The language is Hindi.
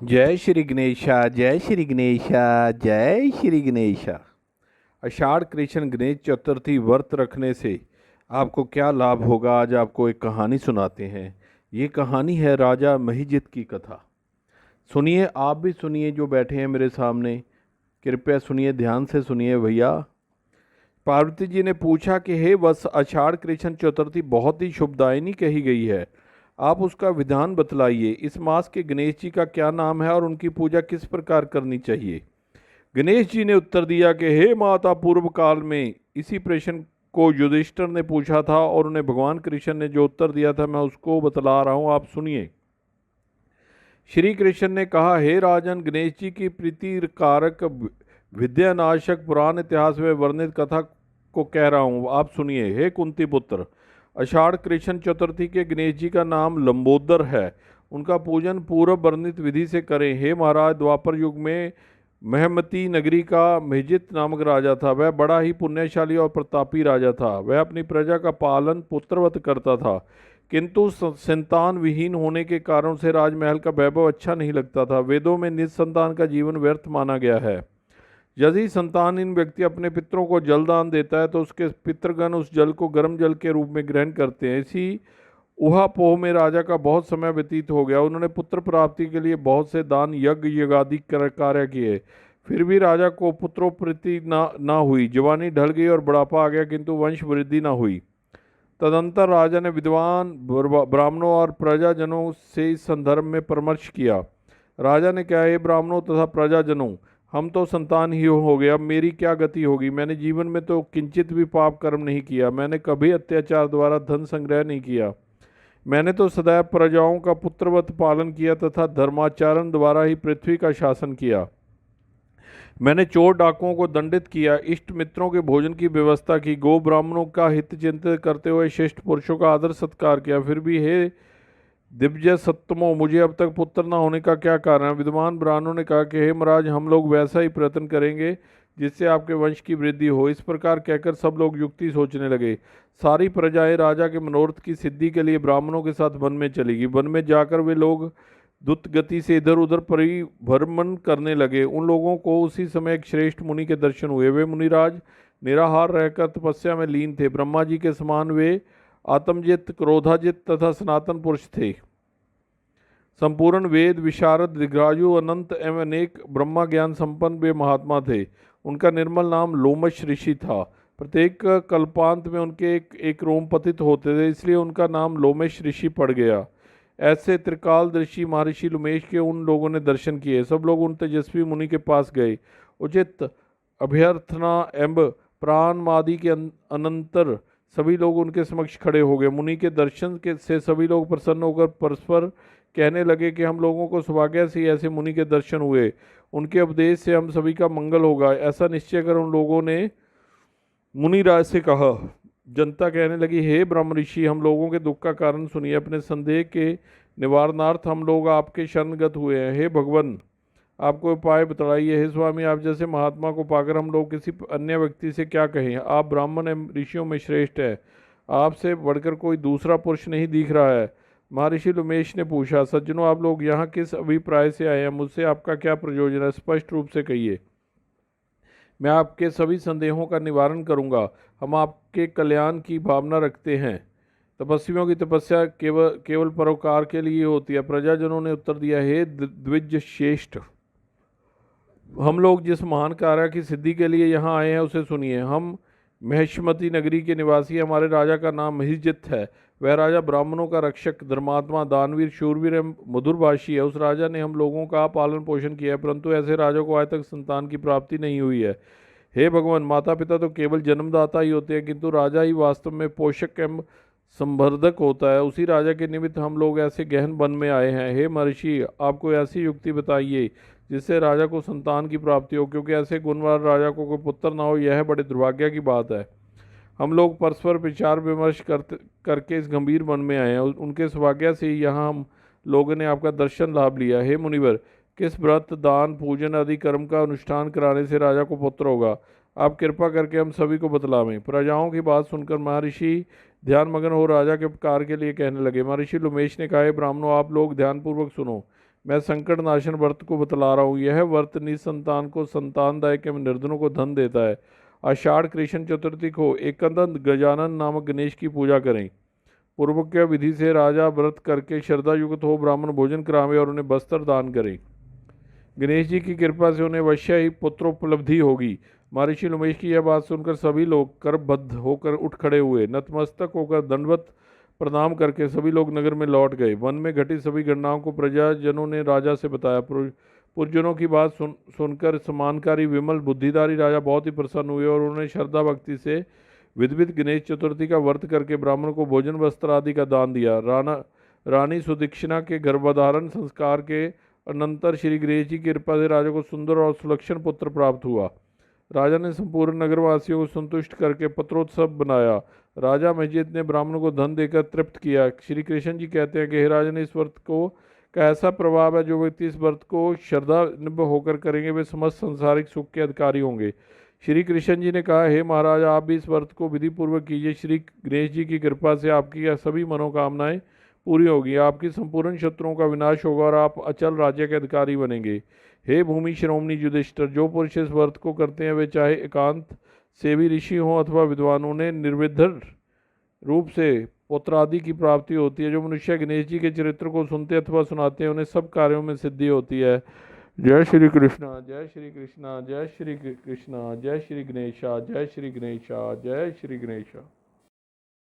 जय श्री गणेशा, जय श्री गणेशा, जय श्री गणेशा। आषाढ़ कृष्ण गणेश चतुर्थी व्रत रखने से आपको क्या लाभ होगा, आज आपको एक कहानी सुनाते हैं। ये कहानी है राजा महिजित की कथा। सुनिए, आप भी सुनिए जो बैठे हैं मेरे सामने, कृपया सुनिए, ध्यान से सुनिए भैया। पार्वती जी ने पूछा कि हे वत्स, आषाढ़ कृष्ण चतुर्थी बहुत ही शुभदायिनी कही गई है, आप उसका विधान बतलाइए। इस मास के गणेश जी का क्या नाम है और उनकी पूजा किस प्रकार करनी चाहिए। गणेश जी ने उत्तर दिया कि हे माता, पूर्व काल में इसी प्रश्न को युधिष्ठिर ने पूछा था और उन्हें भगवान कृष्ण ने जो उत्तर दिया था मैं उसको बतला रहा हूँ, आप सुनिए। श्री कृष्ण ने कहा, हे राजन, गणेश जी की प्रीति कारक विद्यानाशक पुराण इतिहास में वर्णित कथा को कह रहा हूँ, आप सुनिए। हे कुंती पुत्र, आषाढ़ कृष्ण चतुर्थी के गणेश जी का नाम लंबोदर है। उनका पूजन पूर्व वर्णित विधि से करें। हे महाराज, द्वापर युग में महमती नगरी का महिजित नामक राजा था। वह बड़ा ही पुण्यशाली और प्रतापी राजा था। वह अपनी प्रजा का पालन पुत्रवत करता था, किंतु संतान विहीन होने के कारण से राजमहल का वैभव अच्छा नहीं लगता था। वेदों में निसंतान का जीवन व्यर्थ माना गया है। यदि संतानहीन व्यक्ति अपने पितरों को जल दान देता है तो उसके पितृगण उस जल को गर्म जल के रूप में ग्रहण करते हैं। इसी ऊहापोह में राजा का बहुत समय व्यतीत हो गया। उन्होंने पुत्र प्राप्ति के लिए बहुत से दान यज्ञ यज्ञादि कार्य किए, फिर भी राजा को पुत्रोप्रीति ना हुई। जवानी ढल गई और बुढ़ापा आ गया, किंतु वंश वृद्धि ना हुई। तदंतर राजा ने विद्वान ब्राह्मणों और प्रजाजनों से इस संदर्भ में परामर्श किया। राजा ने कहा, हे ब्राह्मणों तथा प्रजाजनों, हम तो संतान ही हो गए, अब मेरी क्या गति होगी। मैंने जीवन में तो किंचित भी पाप कर्म नहीं किया। मैंने कभी अत्याचार द्वारा धन संग्रह नहीं किया। मैंने तो सदैव प्रजाओं का पुत्रवत पालन किया तथा धर्माचरण द्वारा ही पृथ्वी का शासन किया। मैंने चोर डाकुओं को दंडित किया, इष्ट मित्रों के भोजन की व्यवस्था की, गो ब्राह्मणों का हित चिंतित करते हुए श्रेष्ठ पुरुषों का आदर सत्कार किया। फिर भी हे दिव्य सत्तमो, मुझे अब तक पुत्र न होने का क्या कारण। विद्वान ब्राह्मणों ने कहा कि हे महाराज, हम लोग वैसा ही प्रयत्न करेंगे जिससे आपके वंश की वृद्धि हो। इस प्रकार कहकर सब लोग युक्ति सोचने लगे। सारी प्रजाएं राजा के मनोरथ की सिद्धि के लिए ब्राह्मणों के साथ वन में चली गई। वन में जाकर वे लोग द्रुत गति से इधर उधर परिभ्रमण करने लगे। उन लोगों को उसी समय एक श्रेष्ठ मुनि के दर्शन हुए। वे मुनिराज निराहार रहकर तपस्या में लीन थे। ब्रह्मा जी के समान वे आत्मजित, क्रोधाजित तथा सनातन पुरुष थे। संपूर्ण वेद विशारद, दिग्राजु, अनंत एवं अनेक ब्रह्मा ज्ञान संपन्न वे महात्मा थे। उनका निर्मल नाम लोमश ऋषि था। प्रत्येक कल्पांत में उनके एक रोम पतित होते थे, इसलिए उनका नाम लोमेश ऋषि पड़ गया। ऐसे त्रिकालदर्शी महर्षि लोमेश के उन लोगों ने दर्शन किए। सब लोग उन तेजस्वी मुनि के पास गए। उचित अभ्यर्थना एवं प्राणमादि के अनंतर सभी लोग उनके समक्ष खड़े हो गए। मुनि के दर्शन से सभी लोग प्रसन्न होकर परस्पर कहने लगे कि हम लोगों को सौभाग्य से ऐसे मुनि के दर्शन हुए, उनके उपदेश से हम सभी का मंगल होगा। ऐसा निश्चय कर उन लोगों ने मुनिराज से कहा। जनता कहने लगी, हे ब्रह्म ऋषि, हम लोगों के दुख का कारण सुनिए। अपने संदेह के निवारणार्थ हम लोग आपके शरणगत हुए हैं। हे भगवान, आपको उपाय बतलाइए। हे स्वामी, आप जैसे महात्मा को पाकर हम लोग किसी अन्य व्यक्ति से क्या कहें। आप ब्राह्मण एवं ऋषियों में श्रेष्ठ हैं, आपसे बढ़कर कोई दूसरा पुरुष नहीं दिख रहा है। महर्षि लोमेश ने पूछा, सज्जनों, आप लोग यहाँ किस अभिप्राय से आए हैं। मुझसे आपका क्या प्रयोजन है, स्पष्ट रूप से कहिए। मैं आपके सभी संदेहों का निवारण करूंगा। हम आपके कल्याण की भावना रखते हैं। तपस्वियों की तपस्या केवल केवल परोपकार के लिए होती है। प्रजाजनों ने उत्तर दिया, हे द्विज श्रेष्ठ, हम लोग जिस महान कार्य की सिद्धि के लिए यहाँ आए हैं उसे सुनिए। हम महेशमती नगरी के निवासी, हमारे राजा का नाम महिजित है। वह राजा ब्राह्मणों का रक्षक, धर्मात्मा, दानवीर, शूरवीर एवं मधुरभाषी है। उस राजा ने हम लोगों का पालन पोषण किया है, परंतु ऐसे राजा को आज तक संतान की प्राप्ति नहीं हुई है। हे भगवान, माता पिता तो केवल जन्मदाता ही होते हैं, किंतु राजा ही वास्तव में पोषक एवं संवर्धक होता है। उसी राजा के निमित्त हम लोग ऐसे गहन वन में आए हैं। हे महर्षि, आपको ऐसी युक्ति बताइए जिससे राजा को संतान की प्राप्ति हो, क्योंकि ऐसे गुणवान राजा को कोई पुत्र ना हो, यह बड़े दुर्भाग्य की बात है। हम लोग परस्पर विचार विमर्श करके इस गंभीर मन में आए हैं। उनके सौभाग्य से ही यहाँ हम लोगों ने आपका दर्शन लाभ लिया। हे मुनिवर, किस व्रत, दान, पूजन आदि कर्म का अनुष्ठान कराने से राजा को पुत्र होगा, आप कृपा करके हम सभी को बतलावें। प्रजाओं की बात सुनकर महर्षि ध्यान मग्न हो राजा के उपकार के लिए कहने लगे। महर्षि लोमेश ने कहा, ब्राह्मणों, आप लोग ध्यानपूर्वक सुनो। मैं संकट नाशन व्रत को बतला रहा हूँ। यह व्रत निसंतान को संतानदायक एवं निर्धनों को धन देता है। आषाढ़ कृष्ण चतुर्थी को एकदंत गजानन नामक गणेश की पूजा करें। पूर्वोक्त विधि से राजा व्रत करके श्रद्धा युक्त हो ब्राह्मण भोजन करावे और उन्हें वस्त्र दान करें। गणेश जी की कृपा से उन्हें अवश्य ही पुत्रोपलब्धि होगी। महर्षि उमेश की यह बात सुनकर सभी लोग करबद्ध होकर उठ खड़े हुए। नतमस्तक होकर दंडवत प्रणाम करके सभी लोग नगर में लौट गए। वन में घटी सभी घटनाओं को प्रजाजनों ने राजा से बताया। पुरजनों की बात सुनकर समानकारी विमल बुद्धिधारी राजा बहुत ही प्रसन्न हुए और उन्होंने श्रद्धा भक्ति से विधविध गणेश चतुर्थी का व्रत करके ब्राह्मण को भोजन वस्त्र आदि का दान दिया। रानी सुदीक्षिणा के गर्भधारण संस्कार के अनंतर श्री गणेश जी की कृपा से राजा को सुंदर और सुलक्षण पुत्र प्राप्त हुआ। राजा ने संपूर्ण नगरवासियों को संतुष्ट करके पत्रोत्सव बनाया। राजा मजीद ने ब्राह्मण को धन देकर तृप्त किया। श्री कृष्ण जी कहते हैं कि हे राजन, इस व्रत को का ऐसा प्रभाव है, जो व्यक्ति इस व्रत को श्रद्धा निम्ब होकर करेंगे वे समस्त संसारिक सुख के अधिकारी होंगे। श्री कृष्ण जी ने कहा, हे महाराज, आप भी इस व्रत को विधि पूर्वक कीजिए। श्री गणेश जी की कृपा से आपकी सभी मनोकामनाएं पूरी होगी, आपकी संपूर्ण शत्रुओं का विनाश होगा और आप अचल राज्य के अधिकारी बनेंगे। हे भूमि शिरोमणि युधिष्ठिर, जो पुरुष इस व्रत को करते हैं वे चाहे एकांत सेवी ऋषि हों अथवा विद्वानों ने निर्विधर रूप से पुत्रादि की प्राप्ति होती है। जो मनुष्य गणेश जी के चरित्र को सुनते अथवा सुनाते हैं उन्हें सब कार्यों में सिद्धि होती है। जय श्री कृष्णा, जय श्री कृष्णा, जय श्री कृष्णा, जय श्री गणेशा, जय श्री गणेशा, जय श्री गणेशा।